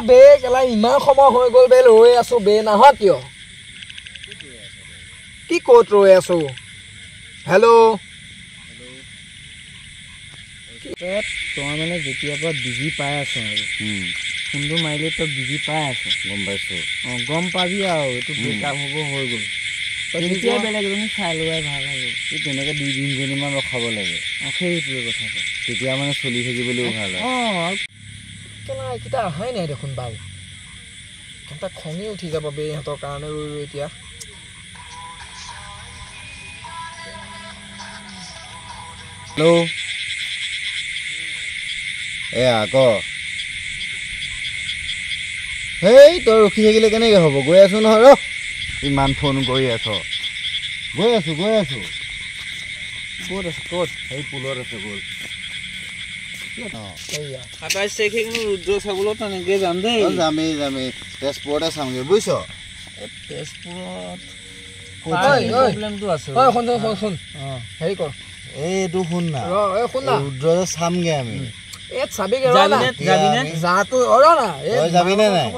বে কেলা ইমান সময় হৈ গ'ল বে ৰৈ আছো বে নাহ কিয় কি ক'ত ৰৈ আছো হেল্ল' তই মানে যেতিয়াৰ পৰা বিজি পাই আছ আৰু ফোনটো মাৰিলে তই বিজি পাই আছ গম পাইছো গম পাবি আৰু এইটো ব্ৰেকআপ হ'ব হৈ গ'ল তেতিয়াই বেলেগ এজনী চাই লোৱাই ভাল আৰু তেনেকৈ 2-3জনীমান ৰখাব লাগে সেইটোৱে কথাটো তেতিয়া মানে চলি থাকিবলৈও ভাল হয় কেলা এইকেইটা অহাই নাই দেখোন বাৰু কেইটা খঙে উঠি যাব বে ইহঁতৰ কাৰণে ৰৈ ৰৈ এতিয়া হেল্ল' আকৌ হেই তই ৰখি থাকিলে কেনেকৈ হ'ব গৈ আছো নহয় ৰ ইমান ফোন কৰি আছ গৈ আছো ক'ত আছে ক'ত সেই পুলত আছে গ'ল 27 তাৰিখে কিন্তু ৰুদ্ৰ চাবলৈ তেনেকৈ যাম দেই যামেই তেজপুৰতে চামগৈ বুজিছ তেজপুৰত প্ৰব্লেমটো আছে শুন হেৰি কৰ এইটো শুন না ৰুদ্ৰ চামগৈ আমি চাবিগে যাতো যাবিনে নাই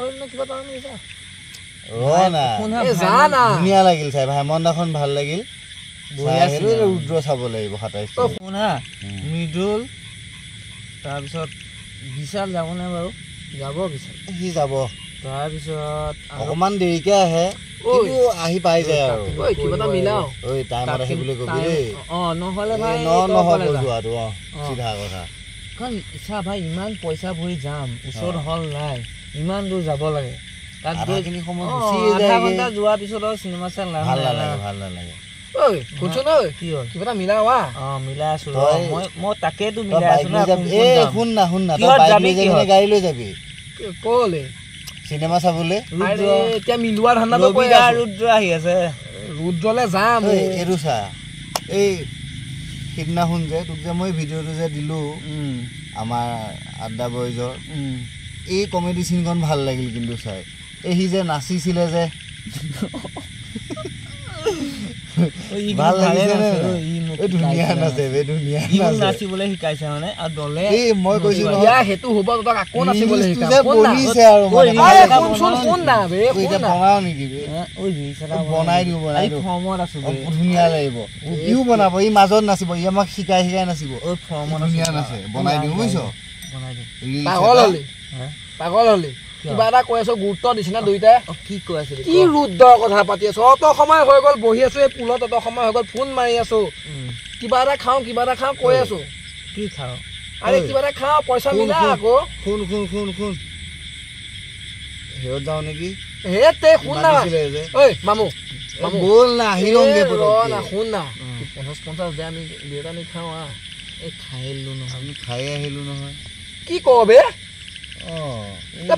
ধুনীয়া লাগিল চাই ভাই মনখন ভাল লাগিল ৰুদ্ৰ চাব লাগিব 27 শুনা মৃদুল তাৰপিছত বিশাল যাবনে বাৰু যাব বিশাল সি যাব তাৰপিছত অকণমান দেৰিকৈ আহে কিন্তু আহি পাই যায় আৰু কিবা এটা মিলাও টাইমত আহি বুলি কবি দেই নহ'লে ভাই নহ'ব যোৱাটো চিধা কথা কাৰণ ইচ্ছা ভাই ইমান পইচা ভৰি যাম ওচৰত হল নাই ইমান দূৰ যাব লাগে তাত আধাখিনি সময় আধা ঘণ্টা যোৱাৰ পিছত আৰু চিনেমা চাই ভাল নালাগে শুনচোন কি হ'ল কিবা এটা মিলাও মিলাই আছো মই তাকেতো মিলাই আছো শুন না গাড়ী লৈ যাবি ক'লে চিনেমা চাবলৈ এতিয়া মিলোৱা ধান্দাটো ৰুদ্ৰ আহি আছে ৰুদ্ৰলৈ যাম এইটো চা এই সিদিনাখন যে তোক যে মই ভিডিঅ'টো যে দিলোঁ আমাৰ আড্ডা বয়জৰ এই কমেডি চিনখন ভাল লাগিল কিন্তু চাই এই সি যে নাচিছিলে যে ভাল লাগিছে ধুনীয়া নাচে ধুনীয়া নাচিবলৈ শিকাইছে মানে আৰু দলে মই কৈছো সেইটো হ'ব তক আকৌ নাচিবলৈ বনাও নেকি বনাই দিওঁ ধুনীয়া লাগিব ইও বনাব ই মাজত নাচিব ই আমাক শিকাই নাচিব ধুনীয়া নাচে বনাই দিওঁ বুজিছ পাগল হলি কিবা এটা কৈ আছো গুৰুত্ব দিছে না দুইটাই কি কৈ আছে কি ৰুদ্ৰৰ কথা পাতি আছো অত সময় হৈ গ'ল বহি আছো এই পুলত অত সময় হৈ গ'ল ফোন মাৰি আছো কিবা এটা খাওঁ কৈ আছো কি খাওঁ আৰে কিবা এটা খাওঁ পইচা মিলা আকৌ শুন হেৰত যাওঁ নেকি তে শুন না ঐ মামু বল না আহি লওঁগে না শুন না 50 দে আমি দুটা নি খাওঁ এই খাই আহিলো নহয় কি কও বে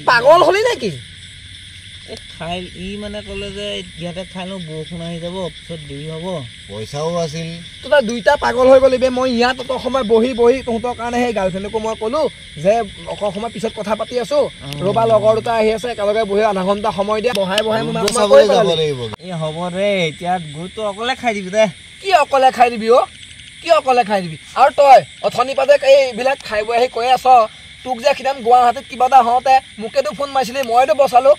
পাগল হলি নেকি খাই ই মানে ক'লে যে ইয়াতে খাই লওঁ বৰষুণ আহি যাব পিছত দেৰি হ'ব পইচাও আছিল তই দুইটা পাগল হৈ গ'লি বে মই ইয়াত অত সময় বহি তহঁতৰ কাৰণে সেই গাৰ্লফ্ৰেণ্ডকো মই ক'লো যে অকণ সময় পিছত কথা পাতি আছো ৰবা লগৰ দুটা আহি আছে একেলগে বহি আধা ঘণ্টা সময় দিয়া বহাই যাব লাগিব এই হ'ব দে এতিয়া গৈ তই অকলে খাই দিবি দে কি অকলে খাই দিবি কি অকলে খাই দিবি আৰু তই অথনি পাতে এইবিলাক খাই বৈ আহি কৈ আছ তোক যে সিদিনা গুৱাহাটীত কিবা এটা হওঁতে মোকেতো ফোন মাৰিছিলি মইতো বচালো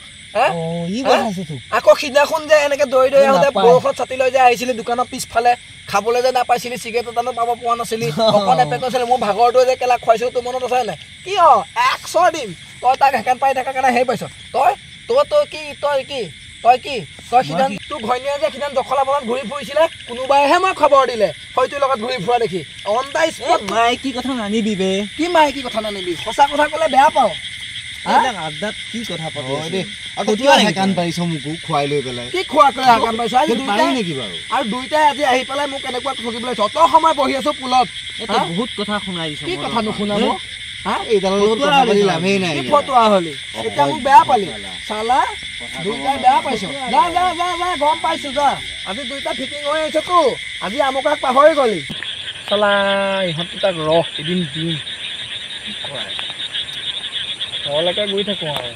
আকৌ সিদিনাখন যে এনেকে দৌৰি আহোঁতে বৰষুণত ছাতি লৈ যে আহিছিলি দোকানৰ পিছফালে খাবলৈ যে নাপাইছিলি চিগাৰেট এটা পাব পোৱা নাছিলি অকণ এপেক আছিলে মোৰ ভাগৰটো যে কেলা খুৱাইছো তোৰ মনত আছে নাই কি 100 দিম তই তাক হেকেন পাই থকা কাৰণে হেৰি পাইছ তই সিদিনা তোৰ ঘৈণীয়ে যে সিদিনা দখলা বনত ঘূৰি ফুৰিছিলে কোনোবাইহে মই খবৰ দিলে হয়তো লগত ঘূৰি ফুৰা দেখি অন দা স্পট মাই কি কথা নানিবি বে কি মাই কি কথা নানিবি সঁচা কথা ক'লে বেয়া পাওঁ আড্ডাত কি কথা পাতি দে কাণ পাৰিছ মোকো খুৱাই লৈ পেলাই কি খোৱা কৰি কাণ পাৰিছ আজি দুটাই নেকি বাৰু আৰু দুইটাই আজি আহি পেলাই মোক এনেকুৱা ঠকিবলৈ অত সময় বহি আছো পুলত এটা বহুত কথা শুনাই দিছ কি কথা নুশুনাব ফটোৱা হলি এতিয়া মোক বেয়া পালি চালা দুইটাই বেয়া পাইছ যা গম পাইছো যা আজি দুইটা ফিটিং হৈ আহিছতো আজি আমুকাক পাহৰি গলি চালা ইহঁত দুটাক এদিন দিম ঘৰলৈকে গৈ থাকোঁ আৰু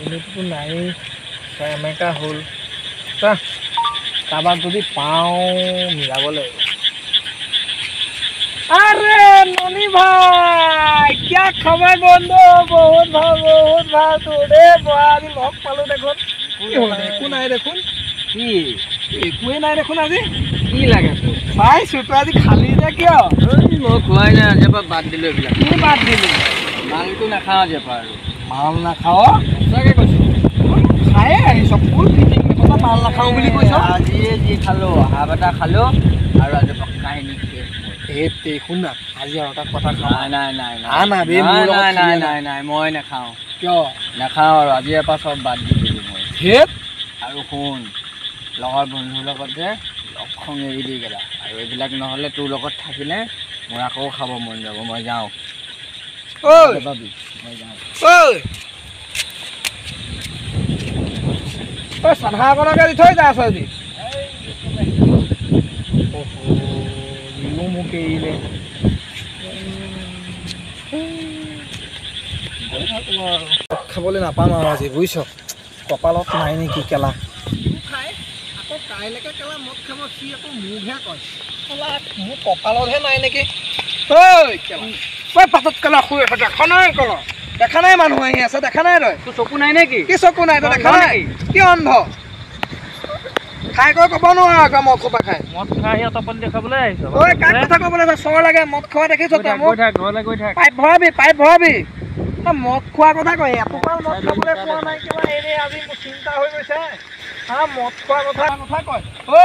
এনেইতো নায়েই এনেকা হ'ল কাৰোবাক যদি পাওঁ মিলাব লাগিব अरे ननी भाई क्या खबर बंधु बहुत ভালটো ৰে বৰা আজি লগ পালো দেখোন একো নাই দেখোন কি একোৱে নাই দেখোন আজি কি লাগে চাইছো তই আজি খালি যে কিয় মই খোৱাই নাই আজিৰ পৰা বাদ দিলোঁ এইবিলাক কি বাদ দিলি মালটো নাখাওঁ আজিৰ পৰা আৰু মাল নাখাৱ সঁচাকৈ কৈছোঁ খায়ে আহিছ ফুল ফিটিং কথা মাল নাখাওঁ বুলি কৈছ আজিয়ে যি খালোঁ হাফ এটা খালোঁ আৰু আজিৰ পৰা কাহিনী শেষ শুন না আজি আৰু এটা কথা নাই মই নাখাওঁ কিয় নাখাওঁ আৰু আজিৰ পৰা চব বাদ দি দিলোঁ মই হেত আৰু শুন লগৰ বন্ধুৰ লগত যে লগ খং এৰি দি গেলা আৰু এইবিলাক নহ'লে তোৰ লগত থাকিলে মোৰ আকৌ খাব মন যাব মই যাওঁ ঐ পাবি মই যাওঁ ঐ চাধা অকণকে দি থৈ যা আছে যদি মোক এৰিলে খাবলৈ নাপাম আৰু আজি বুজিছ কপালত নাই নেকি কেলা খাই আকৌ কাইলৈকে কেলা মদ খাব সি আকৌ মোকহে কয় মোৰ কপালতহে নাই নেকি ঐ কেলা ঐ পাতত কেলা শুই আছে দেখা নাই কলা দেখা নাই মানুহ আহি আছে দেখা নাই তই তোৰ চকু নাই নেকি কি চকু নাই তই দেখা নাই কি অন্ধ খাই কৈ ক'ব নোৱাৰো আকৌ মদ খোপা খাই মদ খাই অতপালি দেখাবলৈ আহিছ ঐ কাক কথা ক'বলৈ আছে চৰ লাগে মদ খোৱা দেখিছ তই মোক ঘৰলৈ গৈ থাক পাইপ ভৰাবি মদ খোৱা কথা কয় এটোপাল মদ খাবলৈ পোৱা নাই কিবা এনেই আজি মোৰ চিন্তা হৈ গৈছে মদ খোৱা কথা কয় ঐ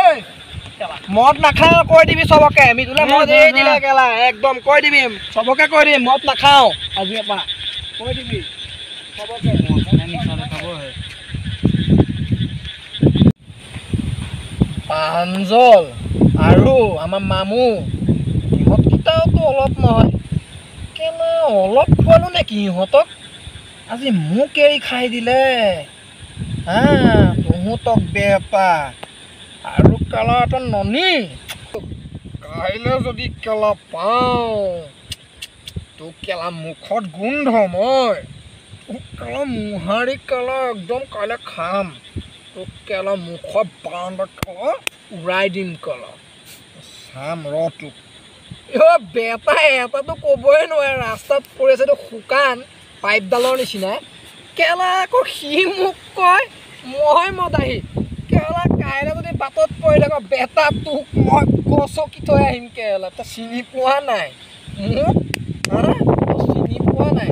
মদ নাখাওঁ কৈ দিবি চবকে মিতুলে মদ এৰি দিলে কেলা একদম কৈ দিবি চবকে কৈ দিবি মদ নাখাওঁ আজিৰ পৰা কৈ দিবি চবকে প্ৰাঞ্জল আৰু আমাৰ মামু ইহঁতকেইটাওতো অলপ নহয় কেলা অলপ খোৱালো নেকি ইহঁতক আজি মোক এৰি খাই দিলে তহঁতক বেটা আৰু কেলা এটা ননি কাইলৈ যদি কেলা পাওঁ তোক কেলা মুখত গোন্ধ মই তোক কেলা মোহাৰি কেলা একদম কাইলৈ খাম তোক কেলা মুখত বাউণ্ডত কেলা উৰাই দিম কেলা চাম ৰ তোক বেটা এটাতো ক'বই নোৱাৰে ৰাস্তাত পৰি আছেতো শুকান পাইপডালৰ নিচিনা কেলা আকৌ সি মোক কয় মই মদাহী কেলা কাইলৈ যদি বাটত পৰি থাক বেটা তোক মই গছকি থৈ আহিম কেলা তই চিনি পোৱা নাই মোক চিনি পোৱা নাই